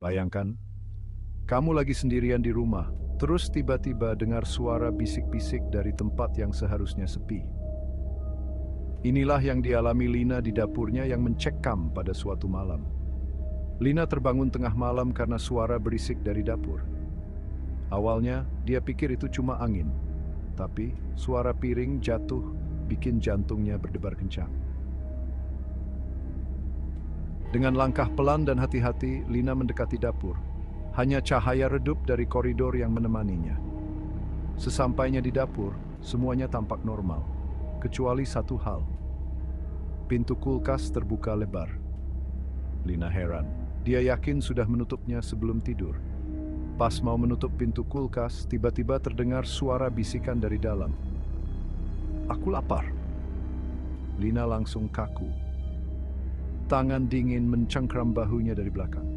Bayangkan, kamu lagi sendirian di rumah, terus tiba-tiba dengar suara bisik-bisik dari tempat yang seharusnya sepi. Inilah yang dialami Lina di dapurnya yang mencekam pada suatu malam. Lina terbangun tengah malam karena suara berisik dari dapur. Awalnya, dia pikir itu cuma angin, tapi suara piring jatuh bikin jantungnya berdebar kencang. Dengan langkah pelan dan hati-hati, Lina mendekati dapur. Hanya cahaya redup dari koridor yang menemaninya. Sesampainya di dapur, semuanya tampak normal, kecuali satu hal. Pintu kulkas terbuka lebar. Lina heran. Dia yakin sudah menutupnya sebelum tidur. Pas mau menutup pintu kulkas, tiba-tiba terdengar suara bisikan dari dalam. "Aku lapar." Lina langsung kaku. Tangan dingin mencengkram bahunya dari belakang.